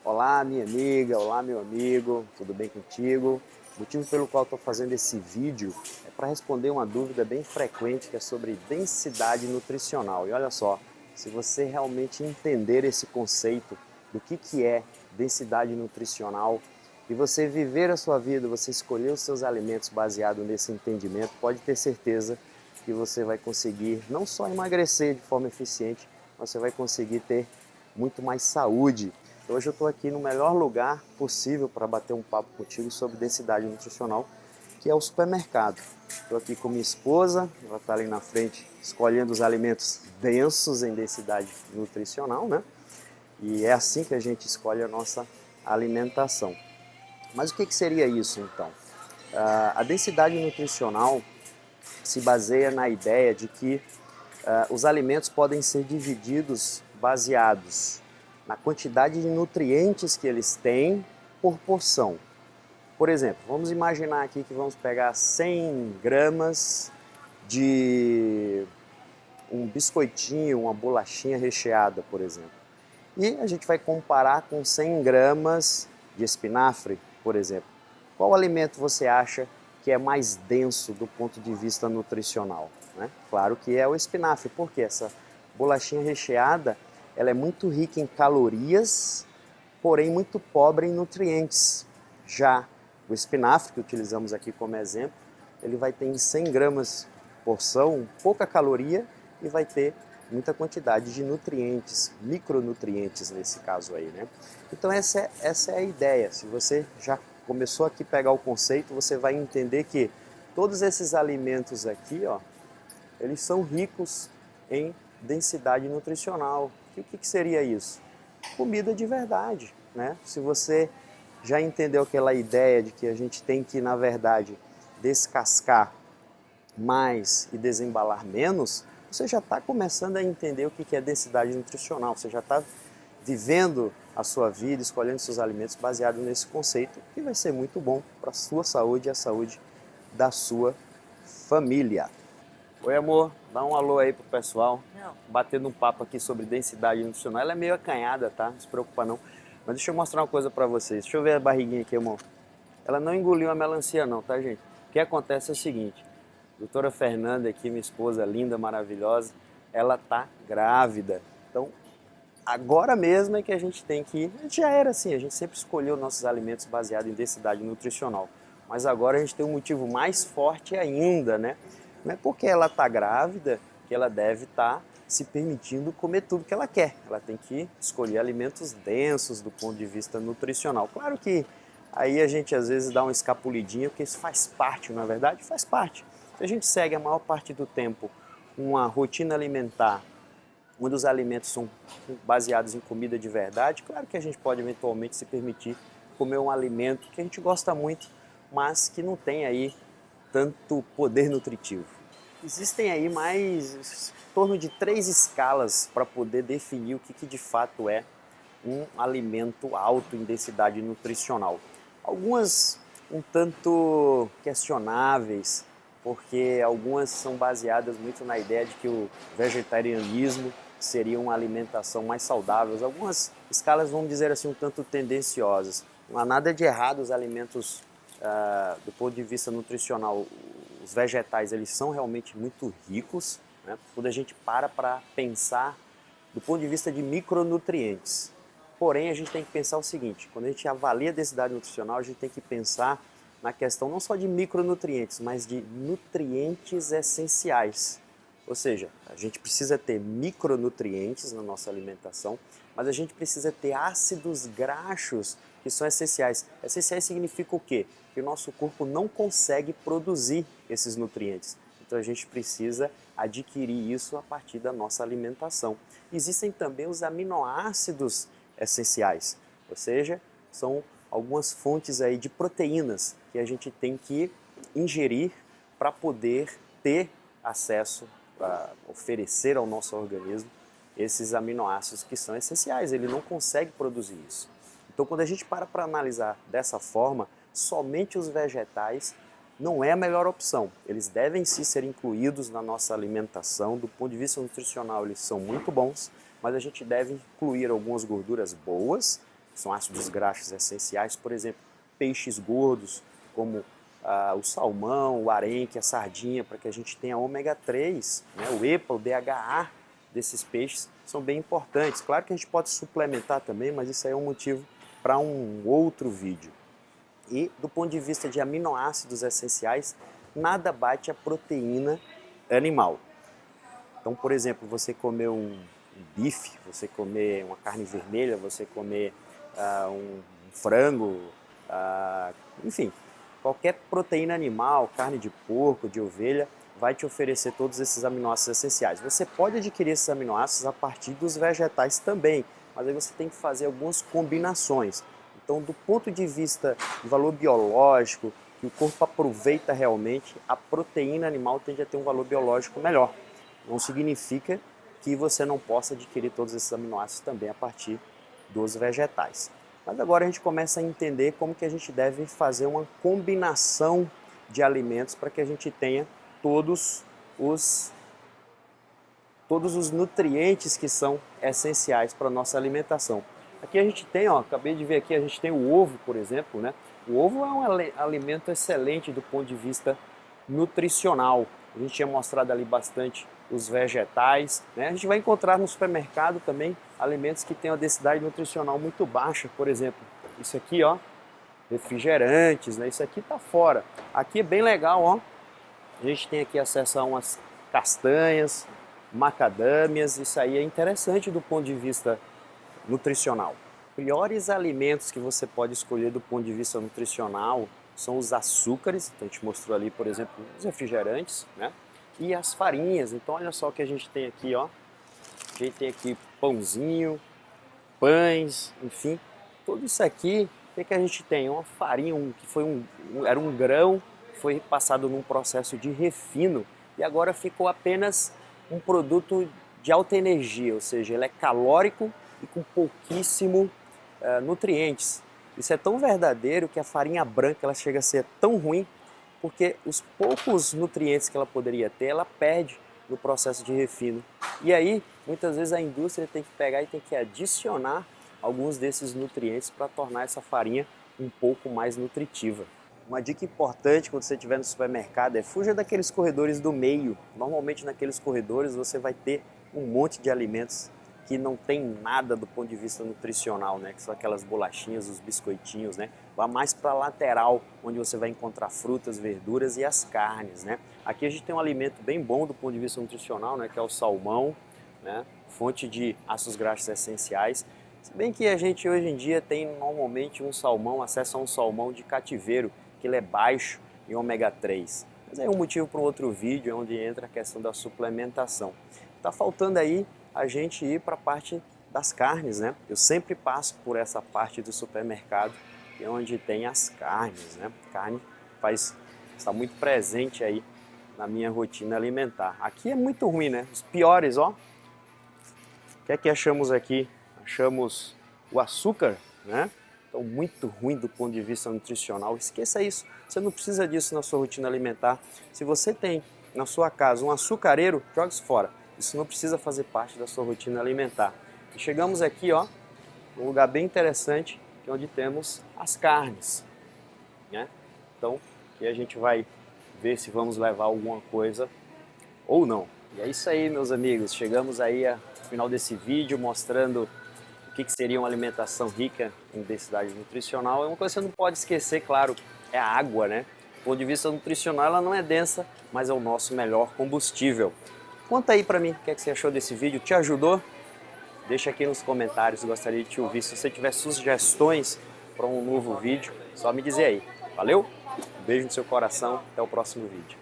Olá, minha amiga, olá, meu amigo, tudo bem contigo? O motivo pelo qual estou fazendo esse vídeo é para responder uma dúvida bem frequente que é sobre densidade nutricional. E olha só, se você realmente entender esse conceito do que é densidade nutricional e você viver a sua vida, você escolher os seus alimentos baseado nesse entendimento, pode ter certeza que você vai conseguir não só emagrecer de forma eficiente, mas você vai conseguir ter muito mais saúde. Hoje eu estou aqui no melhor lugar possível para bater um papo contigo sobre densidade nutricional, que é o supermercado. Estou aqui com minha esposa, ela está ali na frente escolhendo os alimentos densos em densidade nutricional, né? E é assim que a gente escolhe a nossa alimentação. Mas o que seria isso então? A densidade nutricional se baseia na ideia de que os alimentos podem ser divididos baseados na quantidade de nutrientes que eles têm por porção. Por exemplo, vamos imaginar aqui que vamos pegar 100 gramas de um biscoitinho, uma bolachinha recheada, por exemplo. E a gente vai comparar com 100 gramas de espinafre, por exemplo. Qual alimento você acha que é mais denso do ponto de vista nutricional? Né? Claro que é o espinafre, porque essa bolachinha recheada ela é muito rica em calorias, porém muito pobre em nutrientes. Já o espinafre, que utilizamos aqui como exemplo, ele vai ter em 100 gramas porção, pouca caloria e vai ter muita quantidade de nutrientes, micronutrientes nesse caso aí, né? Então essa é a ideia. Se você já começou aqui a pegar o conceito, você vai entender que todos esses alimentos aqui, ó, eles são ricos em densidade nutricional. E o que seria isso? Comida de verdade, né? Se você já entendeu aquela ideia de que a gente tem que, na verdade, descascar mais e desembalar menos, você já está começando a entender o que é densidade nutricional, você já está vivendo a sua vida, escolhendo seus alimentos baseado nesse conceito, que vai ser muito bom para a sua saúde e a saúde da sua família. Oi, amor, dá um alô aí pro pessoal. Não. Batendo um papo aqui sobre densidade nutricional. Ela é meio acanhada, tá? Não se preocupa não. Mas deixa eu mostrar uma coisa pra vocês. Deixa eu ver a barriguinha aqui, amor. Ela não engoliu a melancia não, tá, gente? O que acontece é o seguinte. Doutora Fernanda aqui, minha esposa linda, maravilhosa, ela tá grávida. Então, agora mesmo é que a gente tem que ir. A gente já era assim, a gente sempre escolheu nossos alimentos baseados em densidade nutricional. Mas agora a gente tem um motivo mais forte ainda, né? Não é porque ela está grávida que ela deve estar se permitindo comer tudo que ela quer. Ela tem que escolher alimentos densos do ponto de vista nutricional. Claro que aí a gente às vezes dá uma escapulidinha, porque isso faz parte, na verdade, faz parte. Se a gente segue a maior parte do tempo uma rotina alimentar onde os alimentos são baseados em comida de verdade, claro que a gente pode eventualmente se permitir comer um alimento que a gente gosta muito, mas que não tem aí tanto poder nutritivo. Existem aí mais em torno de 3 escalas para poder definir o que de fato é um alimento alto em densidade nutricional. Algumas um tanto questionáveis, porque algumas são baseadas muito na ideia de que o vegetarianismo seria uma alimentação mais saudável. Algumas escalas, vamos dizer assim, um tanto tendenciosas. Não há nada de errado os alimentos do ponto de vista nutricional. Os vegetais, eles são realmente muito ricos, né? Quando a gente para pensar do ponto de vista de micronutrientes. Porém, a gente tem que pensar o seguinte, quando a gente avalia a densidade nutricional, a gente tem que pensar na questão não só de micronutrientes, mas de nutrientes essenciais. Ou seja, a gente precisa ter micronutrientes na nossa alimentação, mas a gente precisa ter ácidos graxos que são essenciais. Essenciais significa o quê? Que o nosso corpo não consegue produzir esses nutrientes. Então a gente precisa adquirir isso a partir da nossa alimentação. Existem também os aminoácidos essenciais, ou seja, são algumas fontes aí de proteínas que a gente tem que ingerir para poder ter acesso, para oferecer ao nosso organismo esses aminoácidos que são essenciais, ele não consegue produzir isso. Então quando a gente para analisar dessa forma, somente os vegetais não é a melhor opção. Eles devem sim ser incluídos na nossa alimentação, do ponto de vista nutricional eles são muito bons, mas a gente deve incluir algumas gorduras boas, são ácidos graxos essenciais, por exemplo, peixes gordos, como o salmão, o arenque, a sardinha, para que a gente tenha ômega 3, né? O EPA, o DHA desses peixes são bem importantes. Claro que a gente pode suplementar também, mas isso aí é um motivo para um outro vídeo. E do ponto de vista de aminoácidos essenciais, nada bate a proteína animal. Então, por exemplo, você comer um bife, você comer uma carne vermelha, você comer um frango, enfim, qualquer proteína animal, carne de porco, de ovelha, vai te oferecer todos esses aminoácidos essenciais. Você pode adquirir esses aminoácidos a partir dos vegetais também, mas aí você tem que fazer algumas combinações. Então, do ponto de vista do valor biológico, que o corpo aproveita realmente, a proteína animal tende a ter um valor biológico melhor. Não significa que você não possa adquirir todos esses aminoácidos também a partir dos vegetais. Mas agora a gente começa a entender como que a gente deve fazer uma combinação de alimentos para que a gente tenha todos os nutrientes que são essenciais para a nossa alimentação. Aqui a gente tem, acabei de ver aqui, a gente tem o ovo, por exemplo, né? O ovo é um alimento excelente do ponto de vista nutricional. A gente tinha mostrado ali bastante os vegetais, né? A gente vai encontrar no supermercado também alimentos que têm uma densidade nutricional muito baixa, por exemplo, isso aqui, refrigerantes, né? Isso aqui está fora. Aqui é bem legal, a gente tem aqui acesso a umas castanhas, macadâmias, isso aí é interessante do ponto de vista nutricional. Piores alimentos que você pode escolher do ponto de vista nutricional são os açúcares, então a gente mostrou ali, por exemplo, os refrigerantes, né? E as farinhas. Então olha só o que a gente tem aqui, A gente tem aqui pãozinho, pães, enfim, tudo isso aqui. O que a gente tem? Uma farinha que era um grão, foi passado num processo de refino e agora ficou apenas um produto de alta energia, ou seja, ele é calórico e com pouquíssimo nutrientes. Isso é tão verdadeiro que a farinha branca ela chega a ser tão ruim porque os poucos nutrientes que ela poderia ter, ela perde no processo de refino. E aí, muitas vezes a indústria tem que pegar e tem que adicionar alguns desses nutrientes para tornar essa farinha um pouco mais nutritiva. Uma dica importante quando você estiver no supermercado é fuja daqueles corredores do meio. Normalmente naqueles corredores você vai ter um monte de alimentos que não tem nada do ponto de vista nutricional, né? Que são aquelas bolachinhas, os biscoitinhos, né? Vá mais para a lateral, onde você vai encontrar frutas, verduras e as carnes, né? Aqui a gente tem um alimento bem bom do ponto de vista nutricional, né? Que é o salmão, né? Fonte de ácidos graxos essenciais. Se bem que a gente hoje em dia tem normalmente acesso a um salmão de cativeiro, que ele é baixo em ômega 3. Mas aí é um motivo para um outro vídeo, onde entra a questão da suplementação. Tá faltando aí a gente ir para a parte das carnes, né? Eu sempre passo por essa parte do supermercado, que é onde tem as carnes, né? Carne está muito presente aí na minha rotina alimentar. Aqui é muito ruim, né? Os piores, O que é que achamos aqui? Achamos o açúcar, né? Então, muito ruim do ponto de vista nutricional. Esqueça isso. Você não precisa disso na sua rotina alimentar. Se você tem na sua casa um açucareiro, joga isso fora. Isso não precisa fazer parte da sua rotina alimentar. E chegamos aqui, num lugar bem interessante, que é onde temos as carnes, né? Então, aqui a gente vai ver se vamos levar alguma coisa ou não. E é isso aí, meus amigos. Chegamos aí ao final desse vídeo mostrando o que seria uma alimentação rica em densidade nutricional. É uma coisa que você não pode esquecer, claro, é a água, né? Do ponto de vista nutricional, ela não é densa, mas é o nosso melhor combustível. Conta aí pra mim o que você achou desse vídeo. Te ajudou? Deixa aqui nos comentários, gostaria de te ouvir. Se você tiver sugestões para um novo vídeo, só me dizer aí. Valeu? Um beijo no seu coração, até o próximo vídeo.